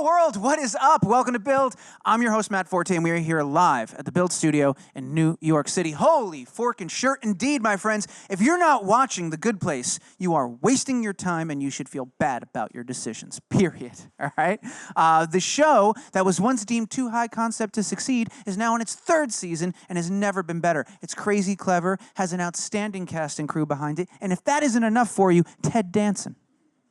Hello, world. What is up? Welcome to Build. I'm your host, Matt Forte, and we are here live at the Build studio in New York City. Holy fork and shirt indeed, my friends. If you're not watching The Good Place, you are wasting your time, and you should feel bad about your decisions, period. All right? The show that was once deemed too high concept to succeed is now in its third season and has never been better. It's crazy clever, has an outstanding cast and crew behind it, and if that isn't enough for you, Ted Danson.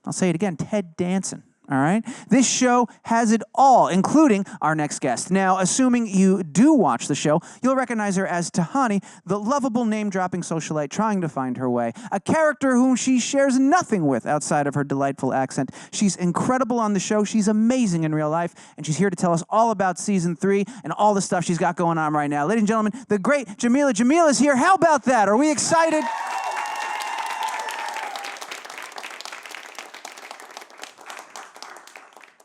I'll say it again, Ted Danson. All right? This show has it all, including our next guest. Now, assuming you do watch the show, you'll recognize her as Tahani, the lovable name-dropping socialite trying to find her way, a character whom she shares nothing with outside of her delightful accent. She's incredible on the show, she's amazing in real life, and she's here to tell us all about Season 3 and all the stuff she's got going on right now. Ladies and gentlemen, the great Jameela Jamil is here. How about that? Are we excited?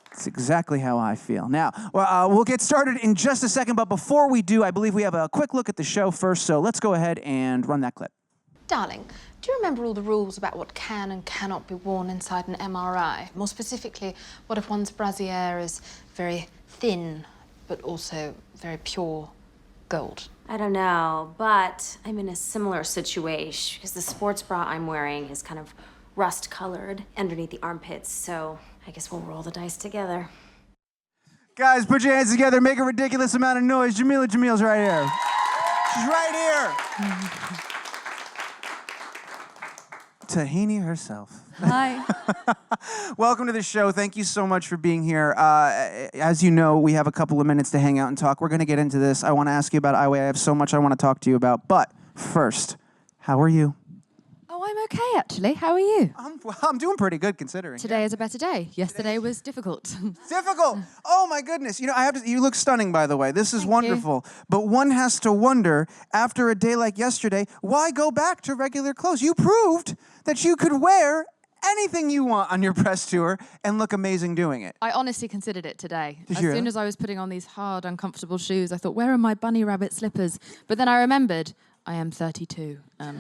That's exactly how I feel. Now, we'll get started in just a second, but before we do, I believe we have a quick look at the show first, so let's go ahead and run that clip. Darling, do you remember all the rules about what can and cannot be worn inside an MRI? More specifically, what if one's brassiere is very thin, but also very pure gold? I don't know, but I'm in a similar situation because the sports bra I'm wearing is kind of rust-colored underneath the armpits, so I guess we'll roll the dice together. Guys, put your hands together, make a ridiculous amount of noise. Jameela Jamil's right here. She's right here. Tahani herself. Hi. Welcome to the show. Thank you so much for being here. As you know, we have a couple of minutes to hang out and talk. We're going to get into this. I want to ask you about Iway. I have so much I want to talk to you about. But first, how are you? Oh, I'm okay, actually. How are you? I'm doing pretty good, considering. Today is a better day. Yesterday was difficult. Difficult? Oh, my goodness. You know, you look stunning, by the way. This is Thank wonderful. you. But one has to wonder, after a day like yesterday, why go back to regular clothes? You proved that you could wear anything you want on your press tour and look amazing doing it. I honestly considered it today. Did as you? soon as I was putting on these hard, uncomfortable shoes, I thought, where are my bunny rabbit slippers? But then I remembered, I am 32, and...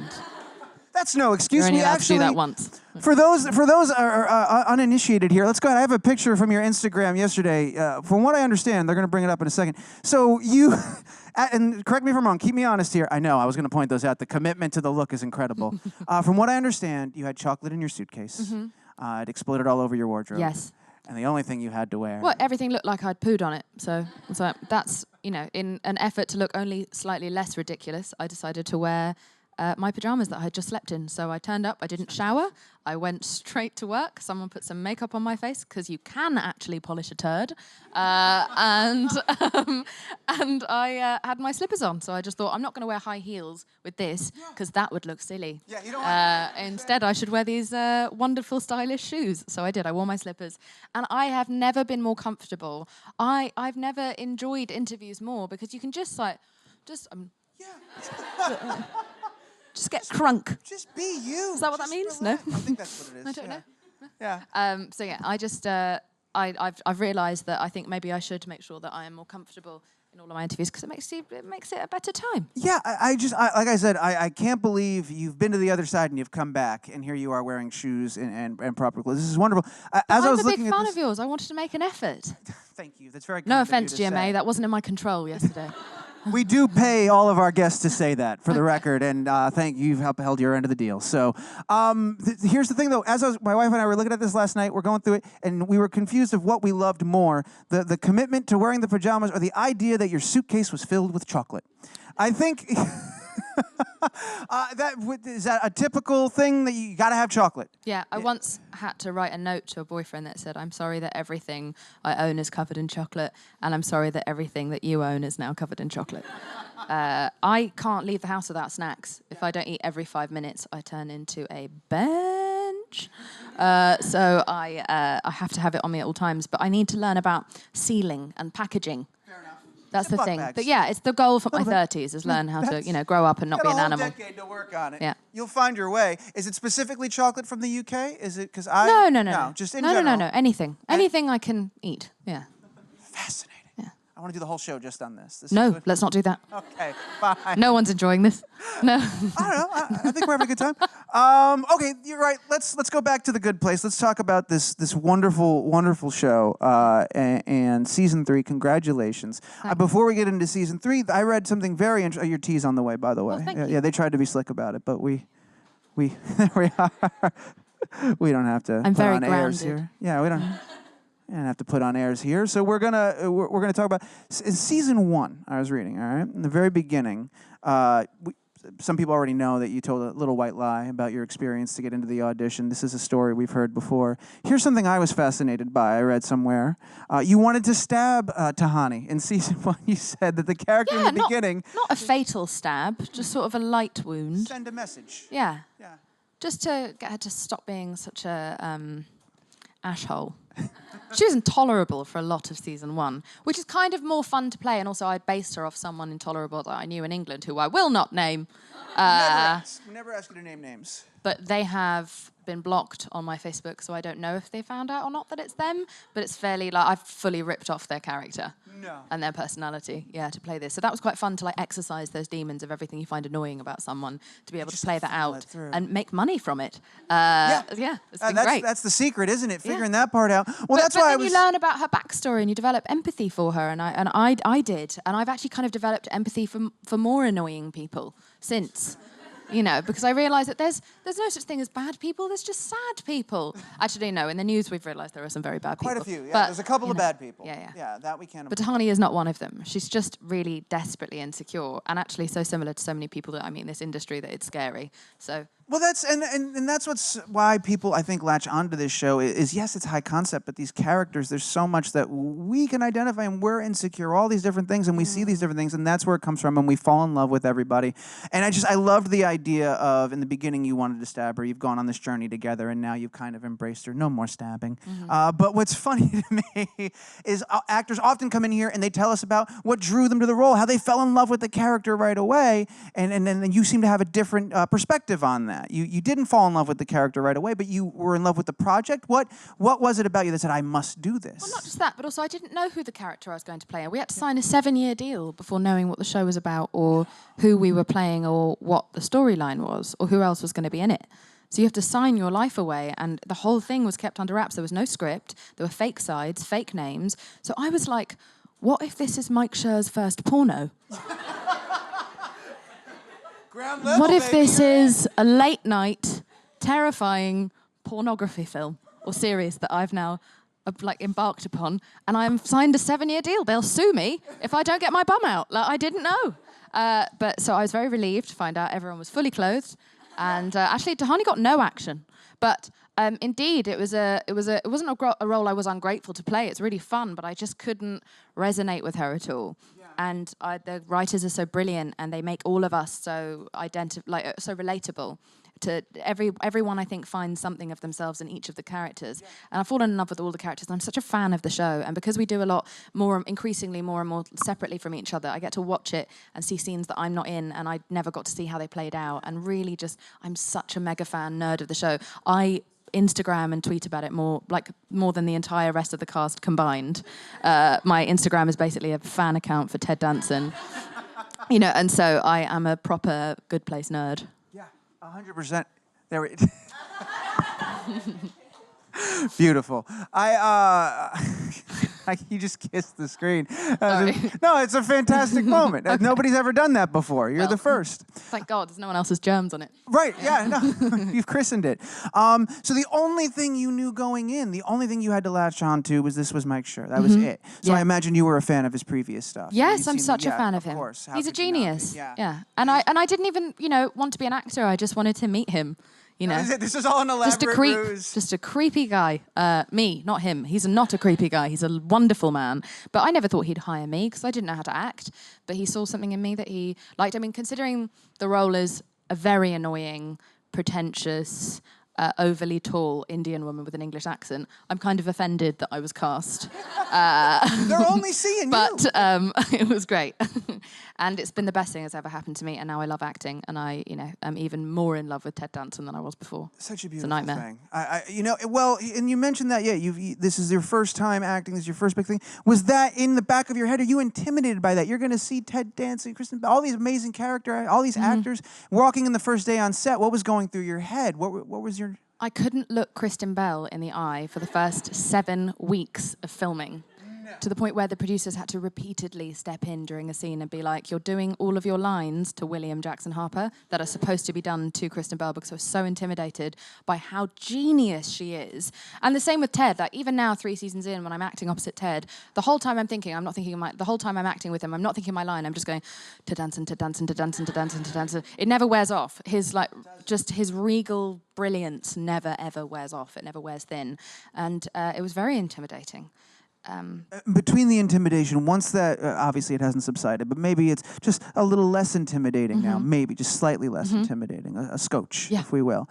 That's no excuse. You're only We allowed actually, to do that once. For those are uninitiated here, let's go ahead. I have a picture from your Instagram yesterday. From what I understand, they're going to bring it up in a second. So you, and correct me if I'm wrong, keep me honest here. I know, I was going to point those out. The commitment to the look is incredible. From what I understand, you had chocolate in your suitcase. Mm-hmm. It exploded all over your wardrobe. Yes. And the only thing you had to wear... Well, everything looked like I'd pooed on it. So that's, you know, in an effort to look only slightly less ridiculous, I decided to wear... my pajamas that I had just slept in. So I turned up, I didn't shower, I went straight to work, someone put some makeup on my face, because you can actually polish a turd, and I had my slippers on, so I just thought, I'm not going to wear high heels with this, because that would look silly. Yeah, you don't want Instead, I should wear these wonderful, stylish shoes. So I did, I wore my slippers, and I have never been more comfortable. I've never enjoyed interviews more, because you can just just get crunk. Just be you. Is that what that means? Relax. No. I think that's what it is. I don't know. Yeah. So yeah, I just I've realised that I think maybe I should make sure that I am more comfortable in all of my interviews, because it makes it a better time. Yeah, like I said, I can't believe you've been to the other side and you've come back, and here you are wearing shoes and proper clothes. This is wonderful. I'm a big fan of yours. I wanted to make an effort. Thank you. That's very kind No of you offence, to say. GMA. That wasn't in my control yesterday. We do pay all of our guests to say that, for the record, and thank you. You've upheld your end of the deal. So here's the thing, though. My wife and I were looking at this last night. We're going through it, and we were confused of what we loved more, the commitment to wearing the pajamas or the idea that your suitcase was filled with chocolate. I think... is that a typical thing that you gotta have chocolate? Yeah, I once had to write a note to a boyfriend that said, I'm sorry that everything I own is covered in chocolate, and I'm sorry that everything that you own is now covered in chocolate. I can't leave the house without snacks. If I don't eat every 5 minutes, I turn into a bench. So I have to have it on me at all times, but I need to learn about sealing and packaging. That's the thing. But yeah, it's the goal for my 30s, is learn how to, you know, grow up and not be an animal. A decade to work on it. Yeah. You'll find your way. Is it specifically chocolate from the UK? Is it because I... No. Just in general. No. Anything. Anything I can eat. Yeah. Fascinating. Yeah. I want to do the whole show just on this. No, let's not do that. Okay, fine. No one's enjoying this. No. I don't know. I think we're having a good time. Okay, you're right. Let's go back to The Good Place. Let's talk about this wonderful show and season 3. Congratulations. Before we get into season 3, I read something very interesting. Your tea's on the way, by the way. Thank you. Yeah, they tried to be slick about it, but we there we are. We don't have to put very on airs grounded. here. Yeah, we don't have to put on airs here. So we're gonna talk about in season 1. I was reading. All right, in the very beginning. Some people already know that you told a little white lie about your experience to get into the audition. This is a story we've heard before. Here's something I was fascinated by. I read somewhere. You wanted to stab Tahani. In season 1, you said that the character in the beginning... Not a fatal stab, just sort of a light wound. Send a message. Yeah. Yeah. Just to get her to stop being such a ashhole. She was intolerable for a lot of season 1, which is kind of more fun to play, and also I based her off someone intolerable that I knew in England, who I will not name. We never ask you to name names. But they have been blocked on my Facebook, so I don't know if they found out or not that it's them, but it's fairly, like, I've fully ripped off their character. No. And their personality, to play this. So that was quite fun to, like, exercise those demons of everything you find annoying about someone, to be able to play that out and make money from it. It's been great. That's the secret, isn't it? Figuring that part out. Well, that's but why then you learn about her backstory and you develop empathy for her, and I did, and I've actually kind of developed empathy for more annoying people since. Because I realised that there's no such thing as bad people, there's just sad people. Actually, no, in the news we've realised there are some very bad people. Quite a few, yeah. But, There's a couple of bad people. Yeah, that we can't... But Tahani is not one of them. She's just really desperately insecure, and actually so similar to so many people that I meet in this industry that it's scary. So... Well, that's and that's why people, I think, latch onto this show is yes, it's high concept, but these characters, there's so much that we can identify, and we're insecure, all these different things, and we see these different things, and that's where it comes from, and we fall in love with everybody. And I loved the idea of, in the beginning, you wanted to stab her, you've gone on this journey together, and now you've kind of embraced her. No more stabbing. But what's funny to me is actors often come in here and they tell us about what drew them to the role, how they fell in love with the character right away, and then you seem to have a different perspective on that. You didn't fall in love with the character right away, but you were in love with the project. What was it about you that said, I must do this? Well, not just that, but also I didn't know who the character I was going to play. And we had to sign a 7-year deal before knowing what the show was about or who we were playing or what the storyline was or who else was going to be in it. So you have to sign your life away, and the whole thing was kept under wraps. There was no script. There were fake sides, fake names. So I was like, what if this is Mike Schur's first porno? What if this is a late-night, terrifying pornography film or series that I've now embarked upon, and I've signed a 7-year deal? They'll sue me if I don't get my bum out. Like, I didn't know. But so I was very relieved to find out everyone was fully clothed, and actually Tahani got no action. But indeed, it wasn't a role I was ungrateful to play. It's really fun, but I just couldn't resonate with her at all. And the writers are so brilliant, and they make all of us so so relatable. To everyone, I think, finds something of themselves in each of the characters. Yeah. And I've fallen in love with all the characters. I'm such a fan of the show, and because we do a lot more, increasingly more and more separately from each other, I get to watch it and see scenes that I'm not in, and I never got to see how they played out. And really, I'm such a mega fan nerd of the show. I Instagram and tweet about it more than the entire rest of the cast combined. My Instagram is basically a fan account for Ted Danson, and so I am a proper Good Place nerd. Yeah, 100%. There we. Beautiful. You just kissed the screen. No, it's a fantastic moment. Okay. Nobody's ever done that before. You're the first. Thank God, there's no one else's germs on it. Right, yeah, no, you've christened it. So the only thing you knew going in, the only thing you had to latch on to was Mike Schur. That was it. So I imagine you were a fan of his previous stuff. Yes, I'm such a fan of him. Of course. He's a genius. Yeah. And I didn't even, want to be an actor. I just wanted to meet him. This is all an elaborate ruse. Just a creepy guy. Me, not him. He's not a creepy guy. He's a wonderful man. But I never thought he'd hire me because I didn't know how to act. But he saw something in me that he liked. I mean, considering the role is a very annoying, pretentious, overly tall Indian woman with an English accent, I'm kind of offended that I was cast. They're only seeing you. But it was great. And it's been the best thing that's ever happened to me. And now I love acting. And I, am even more in love with Ted Danson than I was before. Such a beautiful nightmare. thing. Well, and you mentioned that, this is your first time acting. This is your first big thing. Was that in the back of your head? Are you intimidated by that? You're going to see Ted Danson, Kristen Bell, all these amazing characters, all these actors walking in the first day on set. What was going through your head? What was your... I couldn't look Kristen Bell in the eye for the first 7 weeks of filming. To the point where the producers had to repeatedly step in during a scene and be like, you're doing all of your lines to William Jackson Harper that are supposed to be done to Kristen Bell, because I was so intimidated by how genius she is. And the same with Ted. Like, even now, 3 seasons in, when I'm acting opposite Ted, the whole time I'm thinking, the whole time I'm acting with him, I'm not thinking my line, I'm just going, to Danson, to Danson, to Danson, to Danson, to Danson. It never wears off. His regal brilliance never, ever wears off. It never wears thin. And it was very intimidating. Between the intimidation, once that, obviously it hasn't subsided, but maybe it's just a little less intimidating now, maybe just slightly less intimidating, a scotch, if we will.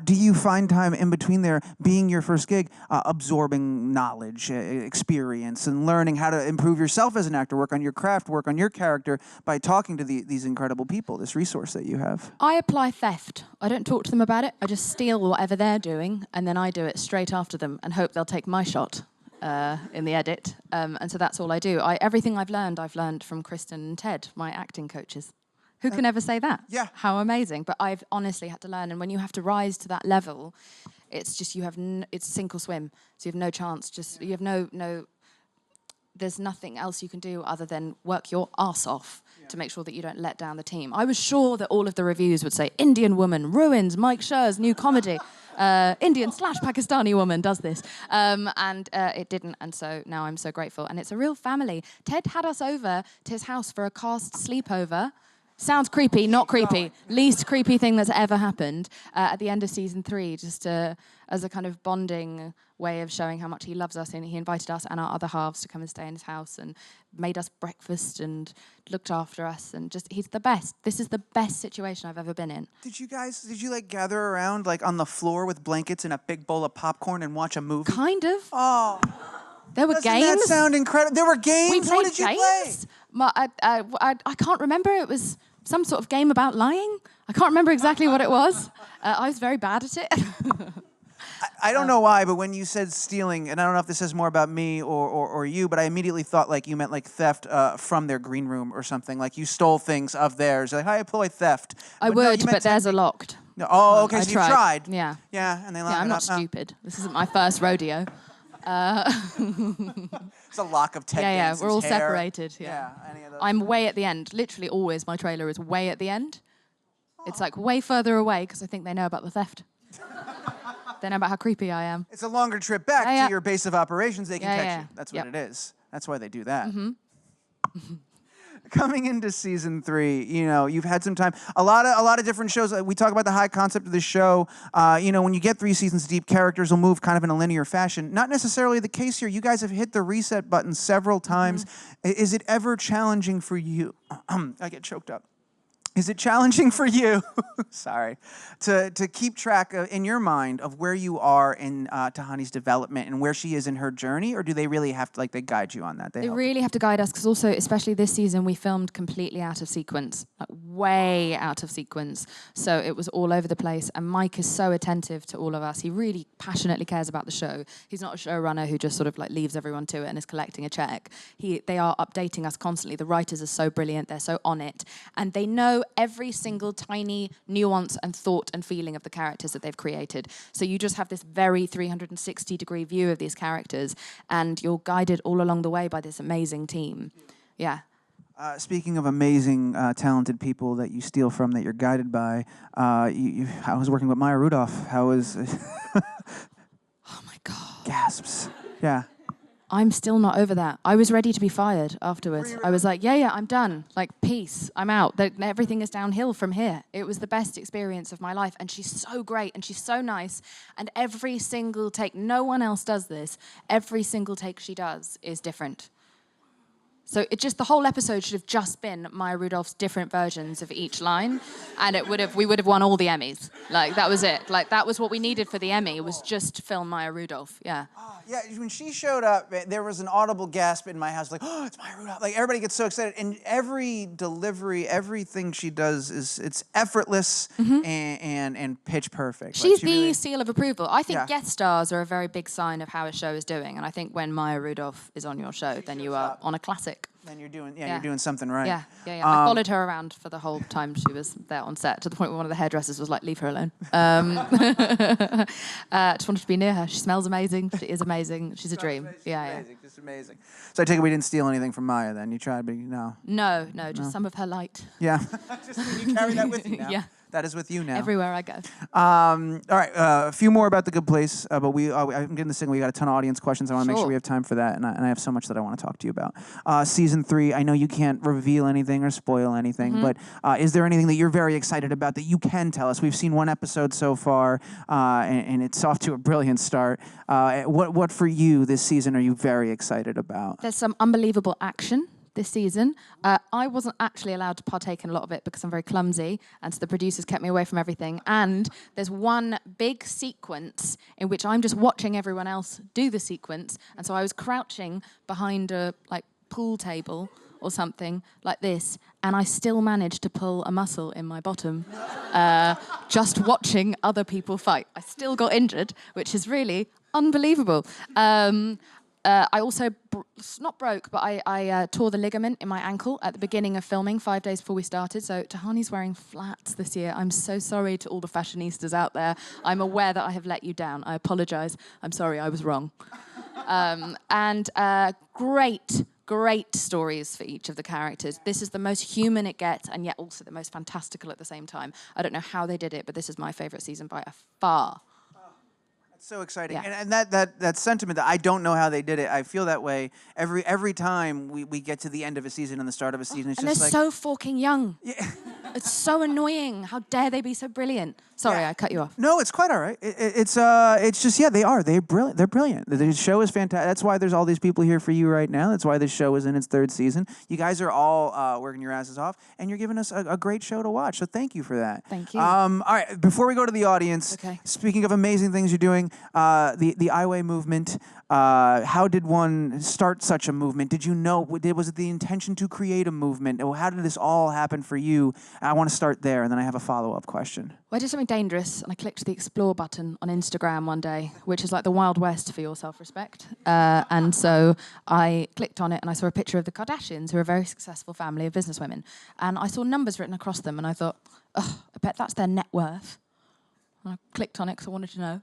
Do you find time in between there, being your first gig, absorbing knowledge, experience, and learning how to improve yourself as an actor, work on your craft, work on your character by talking to these incredible people, this resource that you have? I apply theft. I don't talk to them about it. I just steal whatever they're doing, and then I do it straight after them and hope they'll take my shot. In the edit, and so that's all I do. Everything I've learned from Kristen and Ted, my acting coaches. Who can ever say that? Yeah. How amazing. But I've honestly had to learn, and when you have to rise to that level, it's just it's sink or swim. So you have no chance. You have no. There's nothing else you can do other than work your arse off to make sure that you don't let down the team. I was sure that all of the reviews would say, Indian woman ruins Mike Schur's new comedy. Indian/Pakistani woman does this. And it didn't, and so now I'm so grateful. And it's a real family. Ted had us over to his house for a cast sleepover. Sounds creepy, not creepy. Least creepy thing that's ever happened at the end of season 3, just as a kind of bonding way of showing how much he loves us. And he invited us and our other halves to come and stay in his house and made us breakfast and looked after us. And he's the best. This is the best situation I've ever been in. Did you like gather around like on the floor with blankets and a big bowl of popcorn and watch a movie? Kind of. Oh. There were games. Doesn't that sound incredible? There were games? We played What did you games. play? I can't remember. It was some sort of game about lying. I can't remember exactly what it was. I was very bad at it. I don't know why, but when you said stealing, and I don't know if this says more about me or you, but I immediately thought like you meant like theft from their green room or something. Like you stole things of theirs. Like, I employ theft. I would, but theirs are locked. No, oh, okay, I so you tried. Yeah. Yeah, and they locked Yeah, I'm it not up. stupid. This isn't my first rodeo. It's a lock of Ted Danson's we're all hair. separated. Yeah. Any of those. I'm way at the end. Literally always my trailer is way at the end. It's like way further away because I think they know about the theft. They know about how creepy I am. It's a longer trip back to your base of operations. They can catch you. That's what it is. That's why they do that. Coming into season 3, you've had some time. A lot of different shows. We talk about the high concept of the show. When you get 3 seasons deep, characters will move kind of in a linear fashion. Not necessarily the case here. You guys have hit the reset button several times. Is it ever challenging for you? I get choked up. Is it challenging for you, sorry, to keep track in your mind of where you are in Tahani's development and where she is in her journey, or do they really have to, they guide you on that? They really have to guide us, because also, especially this season, we filmed completely out of sequence, way out of sequence. So it was all over the place, and Mike is so attentive to all of us. He really passionately cares about the show. He's not a showrunner who just sort of leaves everyone to it and is collecting a check. They are updating us constantly. The writers are so brilliant. They're so on it, and they know every single tiny nuance and thought and feeling of the characters that they've created. So you just have this very 360-degree view of these characters, and you're guided all along the way by this amazing team. Yeah. Speaking of amazing, talented people that you steal from, that you're guided by, I was working with Maya Rudolph. How was... Oh, my God. Gasps. Yeah. I'm still not over that. I was ready to be fired afterwards. I was like, yeah, I'm done. Peace. I'm out. Everything is downhill from here. It was the best experience of my life. And she's so great and she's so nice. And every single take, no one else does this. Every single take she does is different. So it just, the whole episode should have just been Maya Rudolph's different versions of each line, and we would have won all the Emmys. Like, that was it. Like, that was what we needed for the Emmy, was just to film Maya Rudolph, yeah. Yeah, when she showed up, there was an audible gasp in my house, like, oh, it's Maya Rudolph. Like, everybody gets so excited, and every delivery, everything she does it's effortless and pitch perfect. She's like, the seal of approval. I think Yeah. guest stars are a very big sign of how a show is doing, and I think when Maya Rudolph is on your show, then you are on a classic. Then you're doing, you're doing something right. Yeah. I followed her around for the whole time she was there on set, to the point where one of the hairdressers was like, leave her alone. Just wanted to be near her. She smells amazing. She is amazing. She's a dream. She's amazing, just amazing. So I take it we didn't steal anything from Maya then? You tried, but no. No, just some of her light. Yeah. You carry that with you now. Yeah. That is with you now. Everywhere I go. All right, a few more about The Good Place, but I'm getting the signal. We got a ton of audience questions. I want to make sure we have time for that, and I have so much that I want to talk to you about. Season 3, I know you can't reveal anything or spoil anything, but is there anything that you're very excited about that you can tell us? We've seen one episode so far, and it's off to a brilliant start. What for you this season are you very excited about? There's some unbelievable action this season. I wasn't actually allowed to partake in a lot of it because I'm very clumsy, and so the producers kept me away from everything. And there's one big sequence in which I'm just watching everyone else do the sequence, and so I was crouching behind a pool table or something like this, and I still managed to pull a muscle in my bottom just watching other people fight. I still got injured, which is really unbelievable. I also, not broke, but I tore the ligament in my ankle at the beginning of filming, 5 days before we started. So Tahani's wearing flats this year. I'm so sorry to all the fashionistas out there. I'm aware that I have let you down. I apologise. I'm sorry, I was wrong. Great stories for each of the characters. This is the most human it gets, and yet also the most fantastical at the same time. I don't know how they did it, but this is my favourite season by a far. So exciting, Yeah. and that sentiment that I don't know how they did it. I feel that way every time we get to the end of a season and the start of a season. It's And just they're like so fucking young. Yeah. It's so annoying. How dare they be so brilliant? Sorry, I cut you off. No, it's quite all right. It's just they're brilliant. They're brilliant. The show is fantastic. That's why there's all these people here for you right now. That's why this show is in its 3rd season. You guys are all working your asses off, and you're giving us a great show to watch. So thank you for that. Thank you. All right, before we go to the audience, Okay. Speaking of amazing things you're doing, the I Way movement. How did one start such a movement? Did you know? Was it the intention to create a movement? How did this all happen for you? I want to start there, and then I have a follow-up question. Well, I did something dangerous, and I clicked the explore button on Instagram one day, which is like the Wild West for your self-respect. And so I clicked on it, and I saw a picture of the Kardashians, who are a very successful family of businesswomen. And I saw numbers written across them, and I thought, I bet that's their net worth. And I clicked on it because I wanted to know.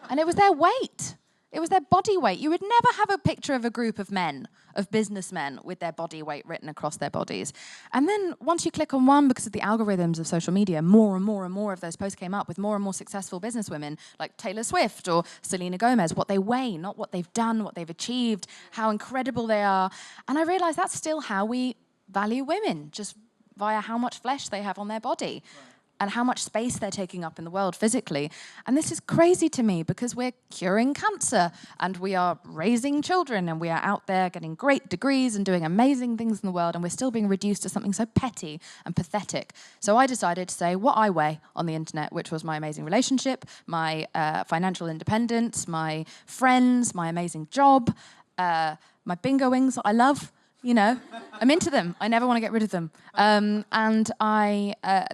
And it was their weight. It was their body weight. You would never have a picture of a group of men, of businessmen, with their body weight written across their bodies. And then once you click on one, because of the algorithms of social media, more and more and more of those posts came up with more and more successful businesswomen, like Taylor Swift or Selena Gomez, what they weigh, not what they've done, what they've achieved, how incredible they are. And I realized that's still how we value women, just via how much flesh they have on their body. Right. And how much space they're taking up in the world physically. And this is crazy to me because we're curing cancer and we are raising children and we are out there getting great degrees and doing amazing things in the world, and we're still being reduced to something so petty and pathetic. So I decided to say what I weigh on the internet, which was my amazing relationship, my financial independence, my friends, my amazing job, my bingo wings that I love. You know, I'm into them. I never want to get rid of them.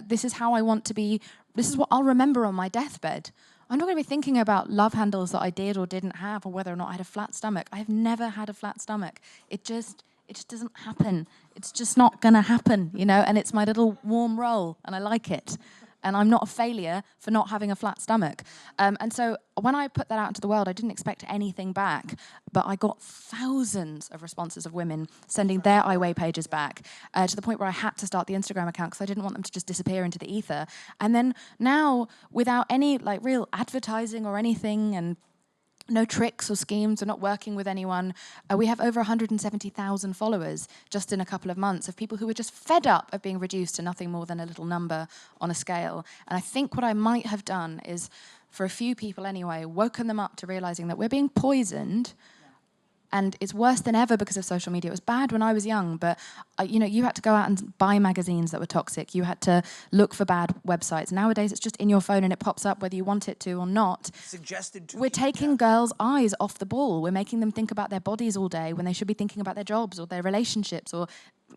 This is how I want to be. This is what I'll remember on my deathbed. I'm not going to be thinking about love handles that I did or didn't have, or whether or not I had a flat stomach. I have never had a flat stomach. It just doesn't happen. It's just not going to happen, you know, and it's my little warm roll, and I like it. And I'm not a failure for not having a flat stomach. And so when I put that out into the world, I didn't expect anything back, but I got thousands of responses of women sending their I Weigh pages back, to the point where I had to start the Instagram account because I didn't want them to just disappear into the ether. And then now, without any real advertising or anything, and no tricks or schemes, we're not working with anyone. We have over 170,000 followers just in a couple of months of people who are just fed up of being reduced to nothing more than a little number on a scale. And I think what I might have done is, for a few people anyway, woken them up to realizing that we're being poisoned And it's worse than ever because of social media. It was bad when I was young, but you had to go out and buy magazines that were toxic. You had to look for bad websites. Nowadays, it's just in your phone and it pops up whether you want it to or not. Suggested to We're taking girls' eyes off the ball. We're making them think about their bodies all day when they should be thinking about their jobs or their relationships or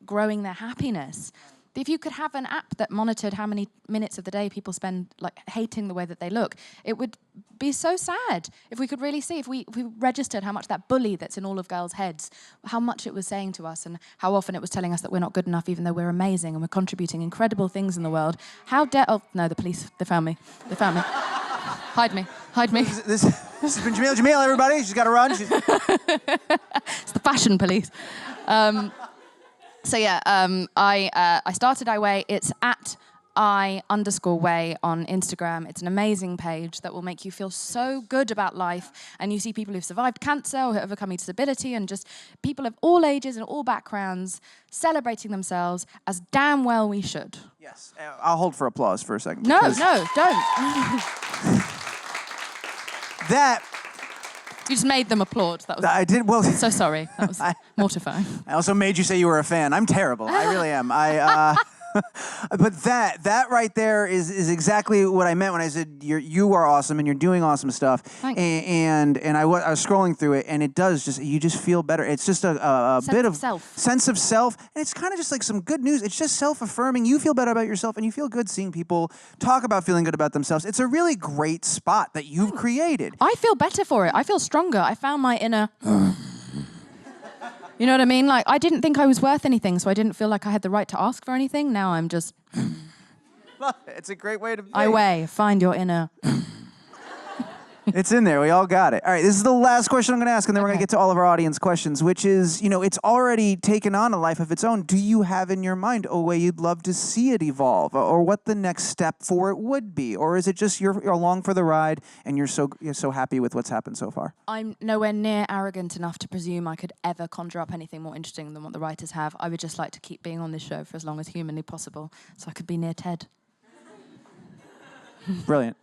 growing their happiness. If you could have an app that monitored how many minutes of the day people spend like hating the way that they look, it would be so sad if we could really see, if we registered how much that bully that's in all of girls' heads, how much it was saying to us and how often it was telling us that we're not good enough even though we're amazing and we're contributing incredible things in the world. How dare... Oh, no, the police, they found me. They found me. Hide me. Hide me. This has been Jameela Jamil, everybody. She's got to run. It's the fashion police. So yeah, I started iWeigh. It's at @I_Weigh on Instagram. It's an amazing page that will make you feel so good about life. And you see people who've survived cancer or who have overcome a disability and just people of all ages and all backgrounds celebrating themselves as damn well we should. Yes. I'll hold for applause for a second. No, don't. That... You just made them applaud. That was... I did, well... So sorry. That was mortifying. I also made you say you were a fan. I'm terrible. I really am. But that right there is exactly what I meant when I said you are awesome and you're doing awesome stuff. Thanks. And I was scrolling through it, and it does just, you just feel better. It's just a bit of sense of self, and it's kind of just like some good news. It's just self-affirming. You feel better about yourself, and you feel good seeing people talk about feeling good about themselves. It's a really great spot that you've created. I feel better for it. I feel stronger. I found my inner... You know what I mean? Like, I didn't think I was worth anything, so I didn't feel like I had the right to ask for anything. Now I'm just... It's a great way to be. iWeigh, find your inner... It's in there. We all got it. All right, this is the last question I'm going to ask, and then we're going to get to all of our audience questions, which is, it's already taken on a life of its own. Do you have in your mind a way you'd love to see it evolve, or what the next step for it would be? Or is it just you're along for the ride, and you're so happy with what's happened so far? I'm nowhere near arrogant enough to presume I could ever conjure up anything more interesting than what the writers have. I would just like to keep being on this show for as long as humanly possible, so I could be near Ted. Brilliant.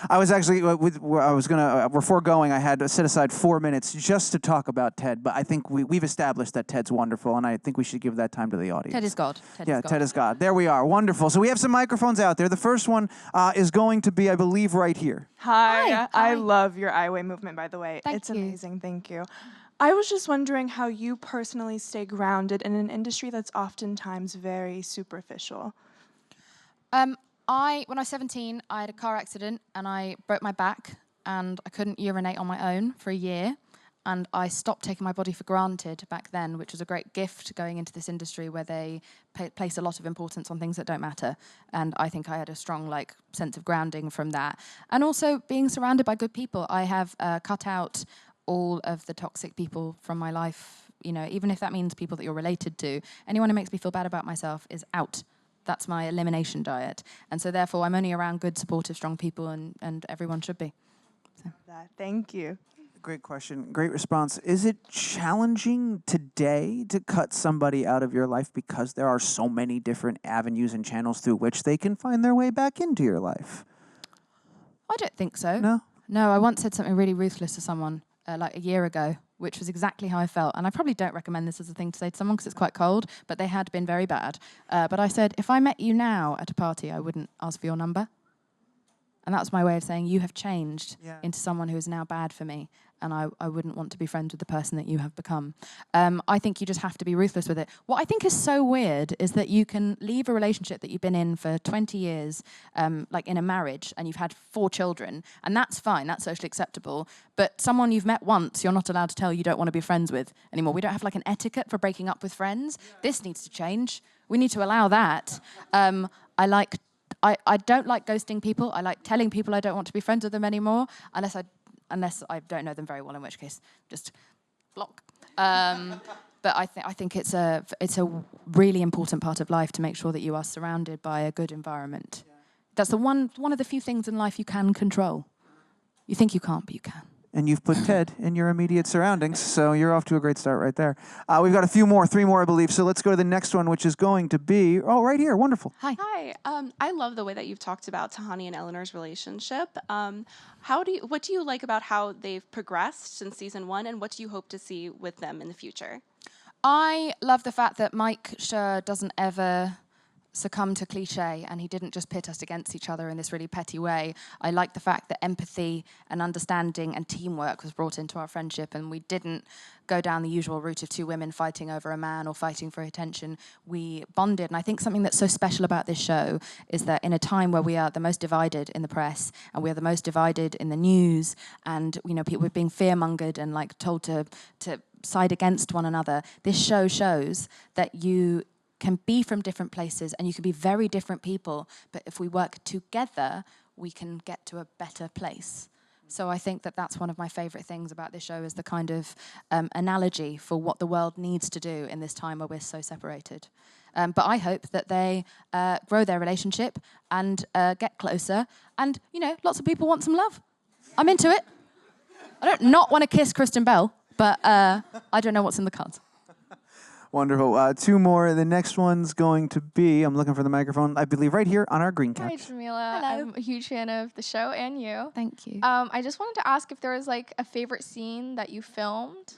I was actually, before going, I had to set aside 4 minutes just to talk about Ted, but I think we've established that Ted's wonderful, and I think we should give that time to the audience. Ted is God. Ted is God. There we are. Wonderful. So we have some microphones out there. The first one is going to be, I believe, right here. Hi. I love your iWeigh movement, by the way. Thank it's you. amazing. Thank you. I was just wondering how you personally stay grounded in an industry that's oftentimes very superficial. When I was 17, I had a car accident and I broke my back and I couldn't urinate on my own for a year. And I stopped taking my body for granted back then, which was a great gift going into this industry where they place a lot of importance on things that don't matter. And I think I had a strong sense of grounding from that. And also being surrounded by good people. I have cut out all of the toxic people from my life, even if that means people that you're related to. Anyone who makes me feel bad about myself is out. That's my elimination diet. And so therefore, I'm only around good, supportive, strong people, and everyone should be. So. Thank you. Great question. Great response. Is it challenging today to cut somebody out of your life because there are so many different avenues and channels through which they can find their way back into your life? I don't think so. No? No, I once said something really ruthless to someone a year ago, which was exactly how I felt. And I probably don't recommend this as a thing to say to someone because it's quite cold, but they had been very bad. But I said, if I met you now at a party, I wouldn't ask for your number. And that's my way of saying you have changed into someone who is now bad for me. And I wouldn't want to be friends with the person that you have become. I think you just have to be ruthless with it. What I think is so weird is that you can leave a relationship that you've been in for 20 years, like in a marriage, and you've had 4 children, and that's fine, that's socially acceptable. But someone you've met once, you're not allowed to tell you don't want to be friends with anymore. We don't have an etiquette for breaking up with friends. This needs to change. We need to allow that. I don't like ghosting people. I like telling people I don't want to be friends with them anymore, unless I don't know them very well, in which case just block. But I think it's a really important part of life to make sure that you are surrounded by a good environment. That's one of the few things in life you can control. You think you can't, but you can. and you've put Ted in your immediate surroundings, so you're off to a great start right there. We've got a few more, 3 more, I believe, so let's go to the next one, which is going to be, right here, wonderful. Hi. Hi. I love the way that you've talked about Tahani and Eleanor's relationship. What do you like about how they've progressed since season 1, and what do you hope to see with them in the future? I love the fact that Mike Schur doesn't ever succumb to cliche, and he didn't just pit us against each other in this really petty way. I like the fact that empathy and understanding and teamwork was brought into our friendship, and we didn't go down the usual route of 2 women fighting over a man or fighting for attention. We bonded, and I think something that's so special about this show is that in a time where we are the most divided in the press and we are the most divided in the news, and people are being fear-mongered and like told to side against one another, this show shows that you can be from different places and you can be very different people, but if we work together, we can get to a better place. So I think that that's one of my favorite things about this show, is the kind of analogy for what the world needs to do in this time where we're so separated. But I hope that they grow their relationship and get closer. And, lots of people want some love. I'm into it. I don't not want to kiss Kristen Bell, but I don't know what's in the cards. Wonderful. 2 more. The next one's going to be, I'm looking for the microphone, I believe right here on our green couch. Hi, Jameela. Hello. I'm a huge fan of the show and you. Thank you. I just wanted to ask if there was like a favorite scene that you filmed.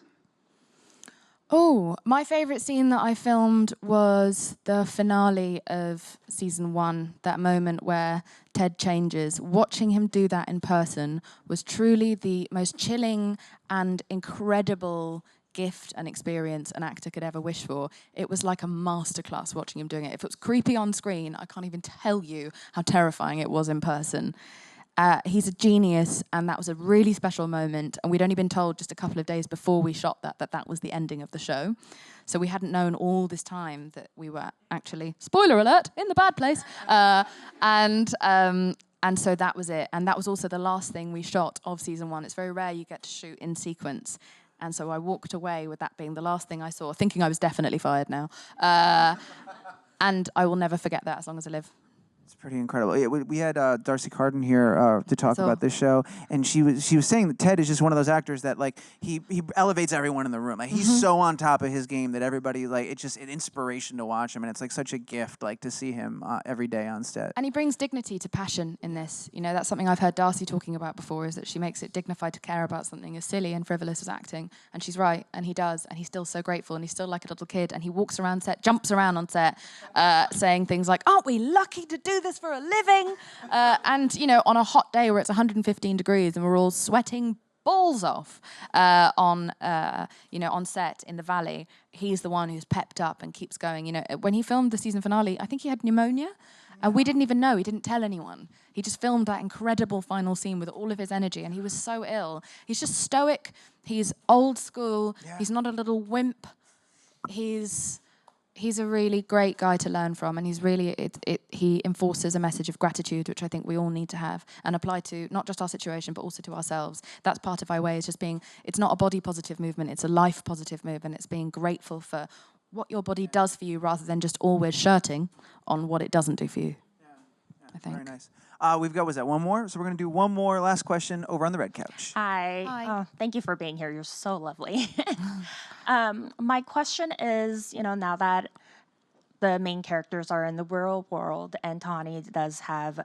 Oh, my favorite scene that I filmed was the finale of season 1, that moment where Ted changes. Watching him do that in person was truly the most chilling and incredible gift and experience an actor could ever wish for. It was like a masterclass watching him doing it. If it was creepy on screen, I can't even tell you how terrifying it was in person. He's a genius, and that was a really special moment, and we'd only been told just a couple of days before we shot that was the ending of the show. So we hadn't known all this time that we were actually, spoiler alert, in the bad place. And so that was it. And that was also the last thing we shot of season 1. It's very rare you get to shoot in sequence. And so I walked away with that being the last thing I saw, thinking I was definitely fired now. And I will never forget that as long as I live. It's pretty incredible. Yeah, we had Darcy Carden here to talk about this show, and she was saying that Ted is just one of those actors that like he elevates everyone in the room. Like he's so on top of his game that everybody like it's just an inspiration to watch him, and it's like such a gift like to see him every day on set. And he brings dignity to passion in this. That's something I've heard Darcy talking about before, is that she makes it dignified to care about something as silly and frivolous as acting, and she's right, and he does, and he's still so grateful, and he's still like a little kid, and he walks around set, jumps around on set, saying things like, "Aren't we lucky to do this for a living?" And on a hot day where it's 115 degrees and we're all sweating balls off on set in the valley, he's the one who's pepped up and keeps going. When he filmed the season finale, I think he had pneumonia, and we didn't even know. He didn't tell anyone. He just filmed that incredible final scene with all of his energy, and he was so ill. He's just stoic. He's old school. Yeah. He's not a little wimp. He's a really great guy to learn from, and he's really he enforces a message of gratitude, which I think we all need to have and apply to not just our situation but also to ourselves. That's part of our way, is just being. It's not a body positive movement; it's a life positive movement. It's being grateful for what your body does for you, rather than just always shirting on what it doesn't do for you. Yeah, I think. Very nice. We've got, was that one more? So we're going to do one more last question over on the red couch. Hi. Oh, thank you for being here. You're so lovely. My question is, now that the main characters are in the real world and Tahani does have,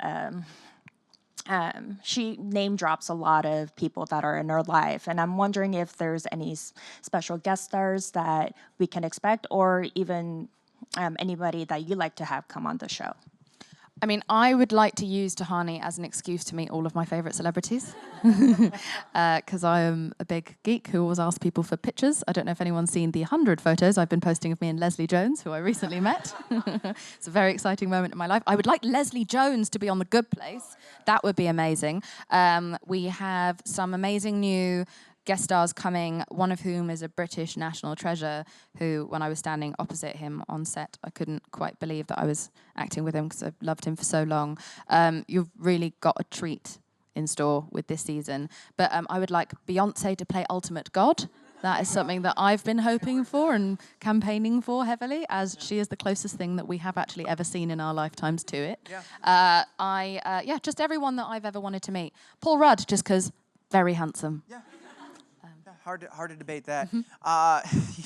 she name drops a lot of people that are in her life. And I'm wondering if there's any special guest stars that we can expect, or even anybody that you like to have come on the show. I mean, I would like to use Tahani as an excuse to meet all of my favourite celebrities, because I am a big geek who always asks people for pictures. I don't know if anyone's seen the 100 photos I've been posting of me and Leslie Jones, who I recently met. It's a very exciting moment in my life. I would like Leslie Jones to be on The Good Place. That would be amazing. We have some amazing new guest stars coming, one of whom is a British national treasure who, when I was standing opposite him on set, I couldn't quite believe that I was acting with him because I've loved him for so long. You've really got a treat in store with this season. But I would like Beyonce to play Ultimate God. That is something that I've been hoping for and campaigning for heavily, as she is the closest thing that we have actually ever seen in our lifetimes to it. Yeah. Just everyone that I've ever wanted to meet. Paul Rudd, just because very handsome. Yeah. hard to debate that.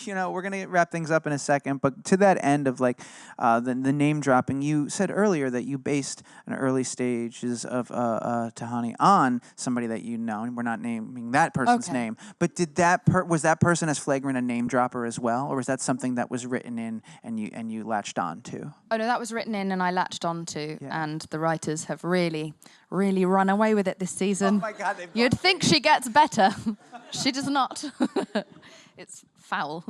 You know, we're gonna wrap things up in a second, but to that end of like the name dropping, you said earlier that you based an early stages of Tahani on somebody that you know, and we're not naming that person's name. But did was that person as flagrant a name dropper as well, or was that something that was written in and you latched on to? Oh no, that was written in and I latched on to, and the writers have really run away with it this season. Oh my God, You'd think she gets better. She does not. It's foul.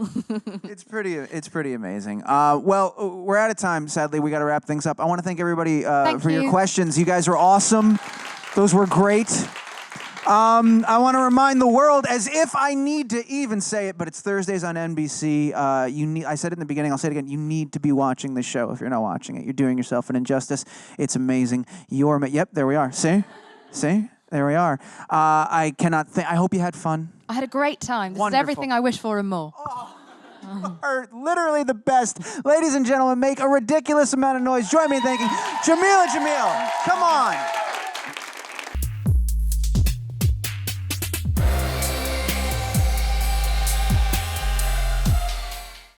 It's pretty amazing. Well, we're out of time, sadly. We got to wrap things up. I want to thank everybody for your questions. You guys were awesome. Those were great. I want to remind the world, as if I need to even say it, but it's Thursdays on NBC. I said it in the beginning, I'll say it again. You need to be watching this show. If you're not watching it, you're doing yourself an injustice. It's amazing. Yep, there we are. See? There we are. I hope you had fun. I had a great time. This Wonderful. is everything I wish for and more. Are literally the best. Ladies and gentlemen, make a ridiculous amount of noise. Join me in thanking Jameela Jamil. Come on.